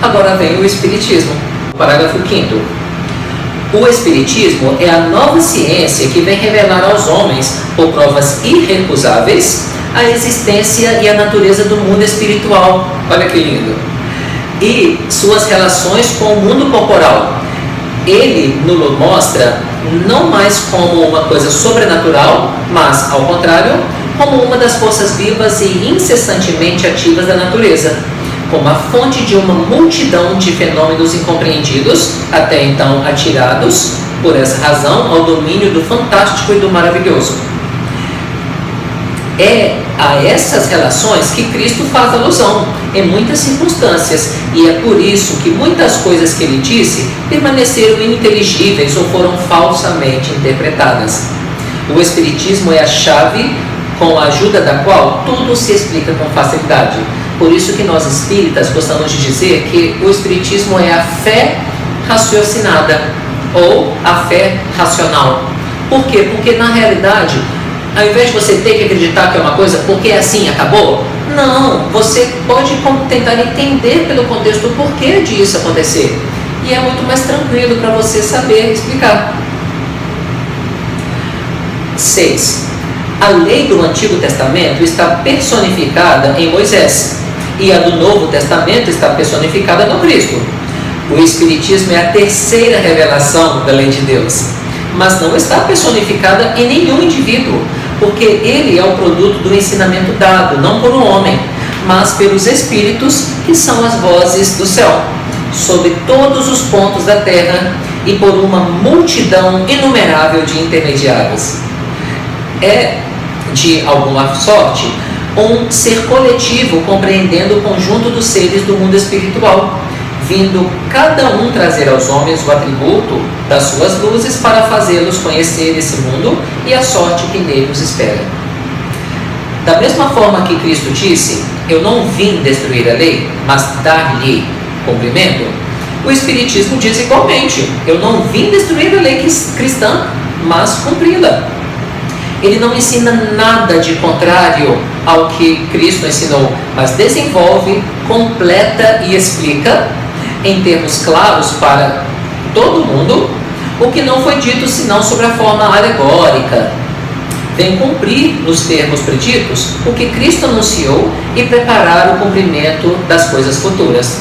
Agora vem o Espiritismo. Parágrafo 5º. O Espiritismo é a nova ciência que vem revelar aos homens, por provas irrecusáveis, a existência e a natureza do mundo espiritual. Olha que lindo! E suas relações com o mundo corporal. Ele nos mostra não mais como uma coisa sobrenatural, mas, ao contrário, como uma das forças vivas e incessantemente ativas da natureza, como a fonte de uma multidão de fenômenos incompreendidos, até então atirados, por essa razão, ao domínio do fantástico e do maravilhoso. É a essas relações que Cristo faz alusão em muitas circunstâncias, e é por isso que muitas coisas que ele disse permaneceram ininteligíveis ou foram falsamente interpretadas. O Espiritismo é a chave com a ajuda da qual tudo se explica com facilidade. Por isso que nós espíritas gostamos de dizer que o Espiritismo é a fé raciocinada ou a fé racional. Por quê? Porque na realidade, ao invés de você ter que acreditar que é uma coisa porque é assim, acabou, não, você pode tentar entender pelo contexto o porquê disso acontecer. E é muito mais tranquilo para você saber explicar. 6. A lei do Antigo Testamento está personificada em Moisés, e a do Novo Testamento está personificada no Cristo. O Espiritismo é a terceira revelação da lei de Deus, mas não está personificada em nenhum indivíduo, porque ele é o produto do ensinamento dado, não por um homem, mas pelos Espíritos, que são as vozes do céu, sobre todos os pontos da terra e por uma multidão inumerável de intermediários. É, de alguma sorte, um ser coletivo compreendendo o conjunto dos seres do mundo espiritual, vindo cada um trazer aos homens o atributo das suas luzes para fazê-los conhecer esse mundo e a sorte que nele os espera. Da mesma forma que Cristo disse, eu não vim destruir a lei, mas dar-lhe cumprimento, o Espiritismo diz igualmente, eu não vim destruir a lei cristã, mas cumpri-la. Ele não ensina nada de contrário ao que Cristo ensinou, mas desenvolve, completa e explica, em termos claros para todo mundo, o que não foi dito senão sobre a forma alegórica. Vem cumprir, nos termos preditos, o que Cristo anunciou e preparar o cumprimento das coisas futuras.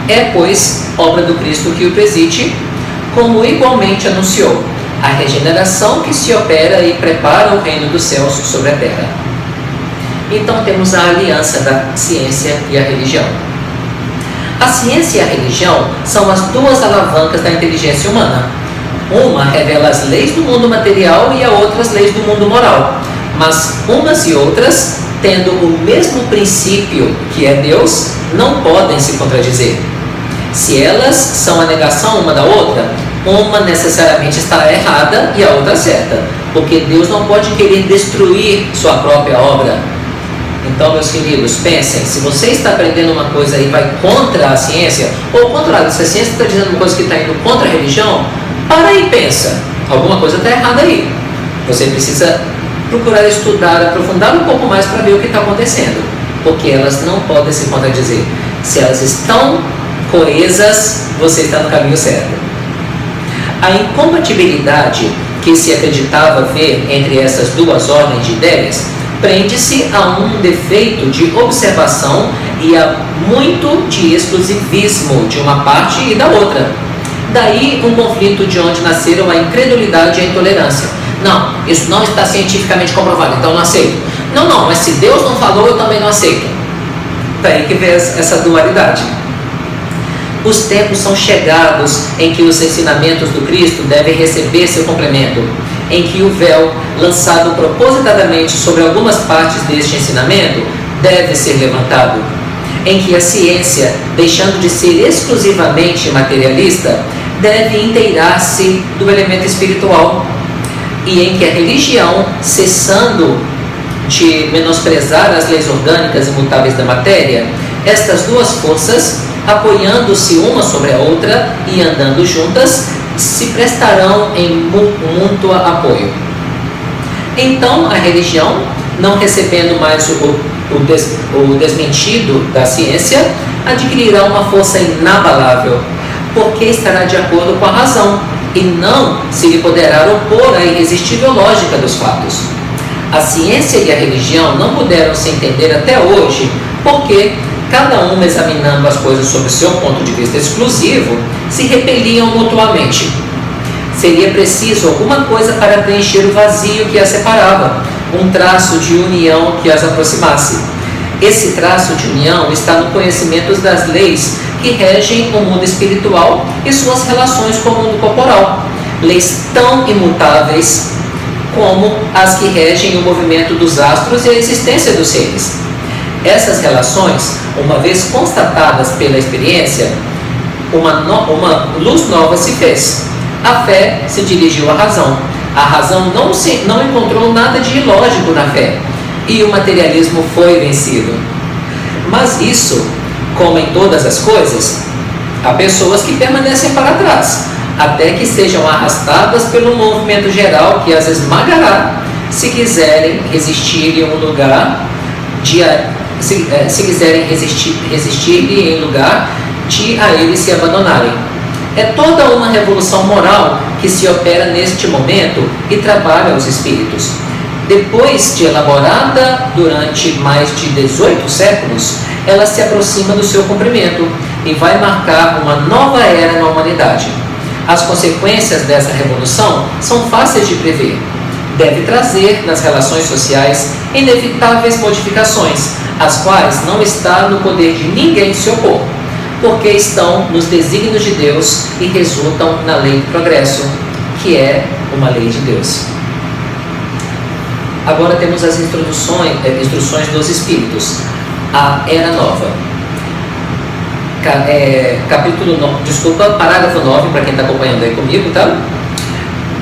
É, pois, obra do Cristo que o preside, como igualmente anunciou, a regeneração que se opera e prepara o reino dos céus sobre a terra. Então temos a aliança da ciência e a religião. A ciência e a religião são as duas alavancas da inteligência humana. Uma revela as leis do mundo material e a outra as leis do mundo moral. Mas umas e outras, tendo o mesmo princípio que é Deus, não podem se contradizer. Se elas são a negação uma da outra, uma necessariamente está errada e a outra certa, porque Deus não pode querer destruir sua própria obra. Então, meus queridos, pensem, se você está aprendendo uma coisa e vai contra a ciência, ou ao contrário, se a ciência está dizendo uma coisa que está indo contra a religião, para aí e pensa, alguma coisa está errada aí. Você precisa procurar estudar, aprofundar um pouco mais para ver o que está acontecendo, porque elas não podem se contradizer. Se elas estão coesas, você está no caminho certo. A incompatibilidade que se acreditava ver entre essas duas ordens de ideias prende-se a um defeito de observação e a muito de exclusivismo de uma parte e da outra. Daí um conflito de onde nasceram a incredulidade e a intolerância. Não, isso não está cientificamente comprovado, então eu não aceito. Não, mas se Deus não falou, eu também não aceito. Daí que vem essa dualidade. Os tempos são chegados em que os ensinamentos do Cristo devem receber seu complemento, em que o véu, lançado propositadamente sobre algumas partes deste ensinamento, deve ser levantado, em que a ciência, deixando de ser exclusivamente materialista, deve inteirar-se do elemento espiritual, e em que a religião, cessando de menosprezar as leis orgânicas imutáveis da matéria, estas duas forças, apoiando-se uma sobre a outra e andando juntas, se prestarão em mútuo apoio. Então a religião, não recebendo mais o o desmentido da ciência adquirirá uma força inabalável, porque estará de acordo com a razão e não se lhe poderá opor à irresistível lógica dos fatos. A ciência e a religião não puderam se entender até hoje, porque, cada uma examinando as coisas sob seu ponto de vista exclusivo, se repeliam mutuamente. Seria preciso alguma coisa para preencher o vazio que as separava, um traço de união que as aproximasse. Esse traço de união está no conhecimento das leis que regem o mundo espiritual e suas relações com o mundo corporal, leis tão imutáveis como as que regem o movimento dos astros e a existência dos seres. Essas relações, uma vez constatadas pela experiência, uma luz nova se fez. A fé se dirigiu à razão. A razão não encontrou nada de ilógico na fé, e o materialismo foi vencido. Mas isso, como em todas as coisas, há pessoas que permanecem para trás, até que sejam arrastadas pelo movimento geral que as esmagará, se quiserem resistir em lugar de a eles se abandonarem. É toda uma revolução moral que se opera neste momento e trabalha os espíritos. Depois de elaborada durante mais de 18 séculos, ela se aproxima do seu cumprimento e vai marcar uma nova era na humanidade. As consequências dessa revolução são fáceis de prever. Deve trazer nas relações sociais inevitáveis modificações, às quais não está no poder de ninguém se opor, porque estão nos desígnios de Deus e resultam na lei do progresso, que é uma lei de Deus. Agora temos as instruções dos Espíritos, a Era Nova. Parágrafo 9, para quem está acompanhando aí comigo, tá?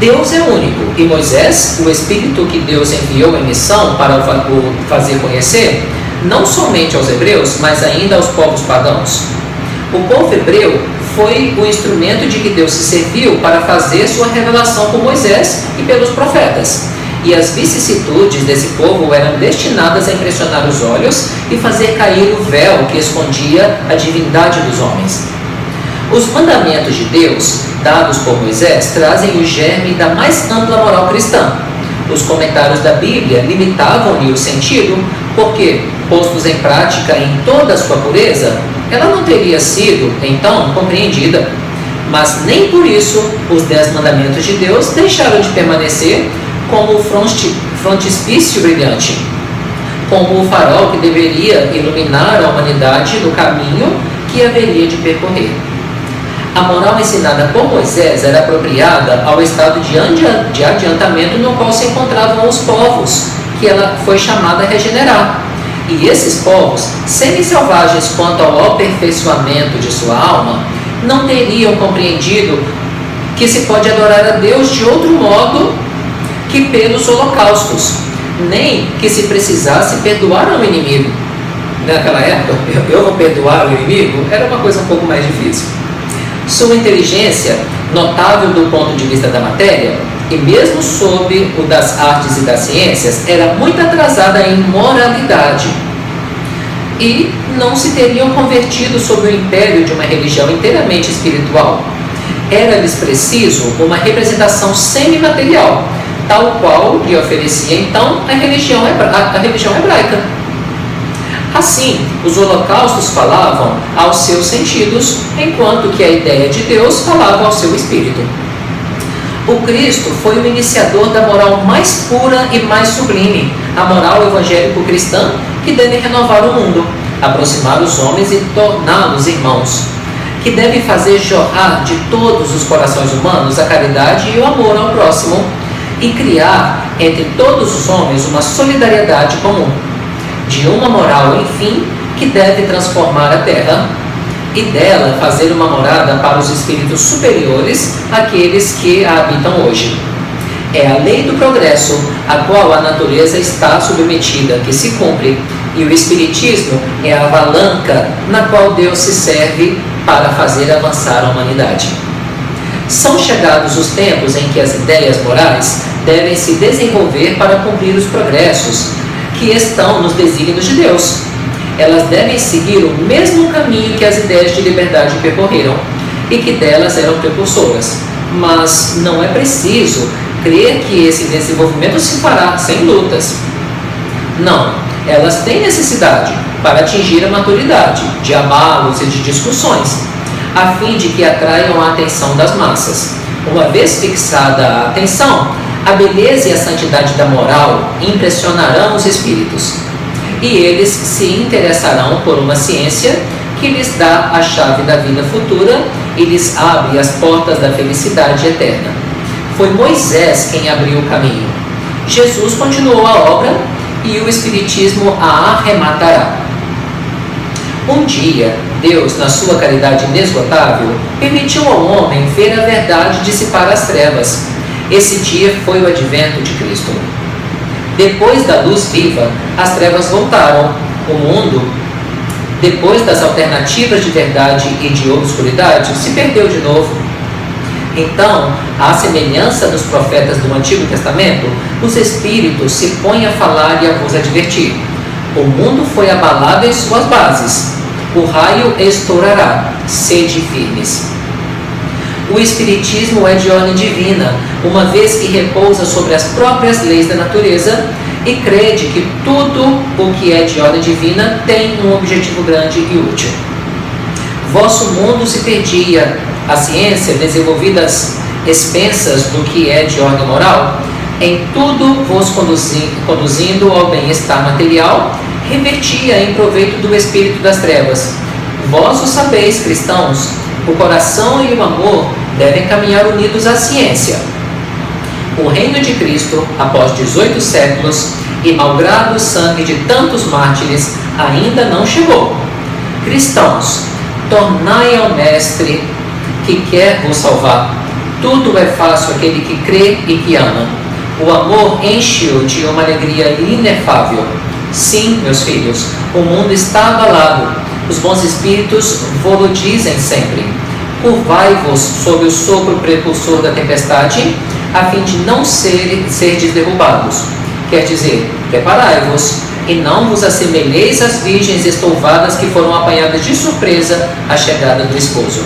Deus é único, e Moisés, o Espírito que Deus enviou em missão para o fazer conhecer, não somente aos hebreus, mas ainda aos povos pagãos. O povo hebreu foi o instrumento de que Deus se serviu para fazer sua revelação por Moisés e pelos profetas. E as vicissitudes desse povo eram destinadas a impressionar os olhos e fazer cair o véu que escondia a divindade dos homens. Os mandamentos de Deus, dados por Moisés, trazem o germe da mais ampla moral cristã. Os comentários da Bíblia limitavam-lhe o sentido, porque, postos em prática em toda a sua pureza, ela não teria sido, então, compreendida. Mas nem por isso os 10 mandamentos de Deus deixaram de permanecer como o frontispício brilhante, como o farol que deveria iluminar a humanidade no caminho que haveria de percorrer. A moral ensinada por Moisés era apropriada ao estado de adiantamento no qual se encontravam os povos que ela foi chamada a regenerar. E esses povos, semi-selvagens quanto ao aperfeiçoamento de sua alma, não teriam compreendido que se pode adorar a Deus de outro modo que pelos holocaustos, nem que se precisasse perdoar ao inimigo. Naquela época, eu vou perdoar o inimigo, era uma coisa um pouco mais difícil. Sua inteligência, notável do ponto de vista da matéria, e mesmo sob o das artes e das ciências, era muito atrasada em moralidade. E não se teriam convertido sob o império de uma religião inteiramente espiritual. Era-lhes preciso uma representação semimaterial, tal qual lhe oferecia então a religião hebraica. Assim, os holocaustos falavam aos seus sentidos, enquanto que a ideia de Deus falava ao seu espírito. O Cristo foi o iniciador da moral mais pura e mais sublime, a moral evangélico-cristã que deve renovar o mundo, aproximar os homens e torná-los irmãos, que deve fazer jorrar de todos os corações humanos a caridade e o amor ao próximo, e criar entre todos os homens uma solidariedade comum, de uma moral, enfim, que deve transformar a terra e dela fazer uma morada para os espíritos superiores àqueles que a habitam hoje. É a lei do progresso, a qual a natureza está submetida, que se cumpre, e o Espiritismo é a avalanca na qual Deus se serve para fazer avançar a humanidade. São chegados os tempos em que as ideias morais devem se desenvolver para cumprir os progressos que estão nos desígnios de Deus. Elas devem seguir o mesmo caminho que as ideias de liberdade percorreram e que delas eram precursoras. Mas não é preciso crer que esse desenvolvimento se fará sem lutas. Não, elas têm necessidade, para atingir a maturidade, de abalos e de discussões, a fim de que atraiam a atenção das massas. Uma vez fixada a atenção, a beleza e a santidade da moral impressionarão os espíritos, e eles se interessarão por uma ciência que lhes dá a chave da vida futura e lhes abre as portas da felicidade eterna. Foi Moisés quem abriu o caminho. Jesus continuou a obra e o Espiritismo a arrematará. Um dia, Deus, na sua caridade inesgotável, permitiu ao homem ver a verdade dissipar as trevas. Esse dia foi o advento de Cristo. Depois da luz viva, as trevas voltaram. O mundo, depois das alternativas de verdade e de obscuridade, se perdeu de novo. Então, à semelhança dos profetas do Antigo Testamento, os Espíritos se põem a falar e a vos advertir. O mundo foi abalado em suas bases. O raio estourará. Sede firmes. O Espiritismo é de ordem divina, uma vez que repousa sobre as próprias leis da natureza e crede que tudo o que é de ordem divina tem um objetivo grande e útil. Vosso mundo se perdia, a ciência, desenvolvidas expensas do que é de ordem moral, em tudo vos conduzindo ao bem-estar material, revertia em proveito do espírito das trevas. Vós o sabeis, cristãos, o coração e o amor devem caminhar unidos à ciência. O reino de Cristo, após 18 séculos, e malgrado o sangue de tantos mártires, ainda não chegou. Cristãos, tornai ao Mestre que quer vos salvar. Tudo é fácil àquele que crê e que ama. O amor enche-o de uma alegria inefável. Sim, meus filhos, o mundo está abalado. Os bons espíritos vô-lo dizem sempre. Curvai-vos sob o sopro precursor da tempestade, a fim de não serdes derrubados. Quer dizer, preparai-vos, e não vos assemelheis às virgens estouvadas que foram apanhadas de surpresa à chegada do esposo.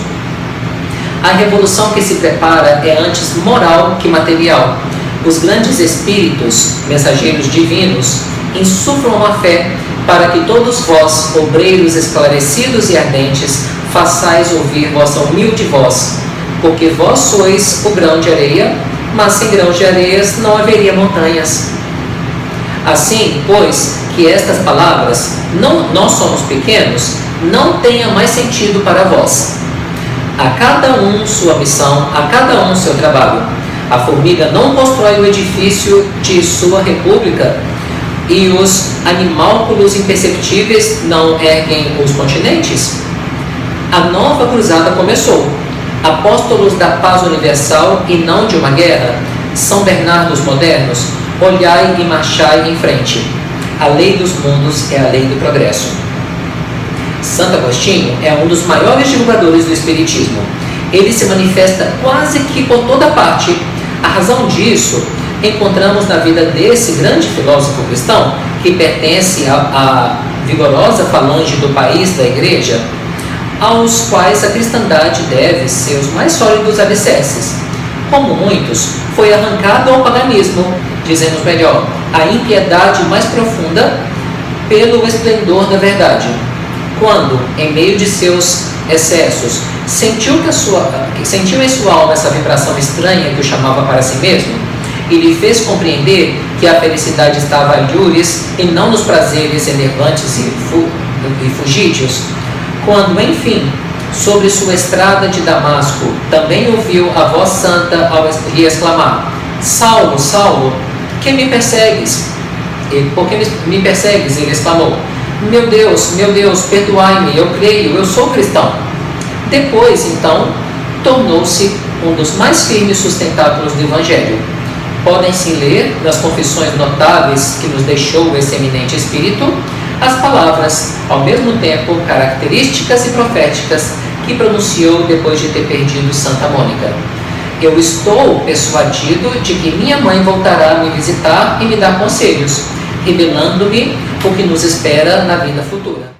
A revolução que se prepara é antes moral que material. Os grandes espíritos, mensageiros divinos, insuflam a fé para que todos vós, obreiros esclarecidos e ardentes, façais ouvir vossa humilde voz, porque vós sois o grão de areia, mas sem grãos de areias não haveria montanhas. Assim, pois, que estas palavras, nós somos pequenos, não tenham mais sentido para vós. A cada um sua missão, a cada um seu trabalho. A formiga não constrói o edifício de sua república, e os animálculos imperceptíveis não erguem os continentes. A nova cruzada começou. Apóstolos da paz universal e não de uma guerra, São Bernardos modernos, olhai e marchai em frente. A lei dos mundos é a lei do progresso. Santo Agostinho é um dos maiores divulgadores do Espiritismo. Ele se manifesta quase que por toda parte. A razão disso encontramos na vida desse grande filósofo cristão, que pertence à vigorosa falange do país da Igreja, aos quais a cristandade deve seus mais sólidos alicerces. Como muitos, foi arrancado ao paganismo, dizemos melhor, a impiedade mais profunda, pelo esplendor da verdade. Quando, em meio de seus excessos, sentiu em sua alma essa vibração estranha que o chamava para si mesmo, e lhe fez compreender que a felicidade estava alhures e não nos prazeres enervantes e fugídios, quando, enfim, sobre sua estrada de Damasco, também ouviu a voz santa ao lhe exclamar: Saulo, Saulo, que me persegues? Por que me persegues? Ele exclamou: meu Deus, perdoai-me, eu creio, eu sou cristão. Depois, então, tornou-se um dos mais firmes sustentáculos do Evangelho. Podem-se ler, nas confissões notáveis que nos deixou esse eminente espírito, as palavras, ao mesmo tempo características e proféticas, que pronunciou depois de ter perdido Santa Mônica. Eu estou persuadido de que minha mãe voltará a me visitar e me dar conselhos. revelando-me o que nos espera na vida futura.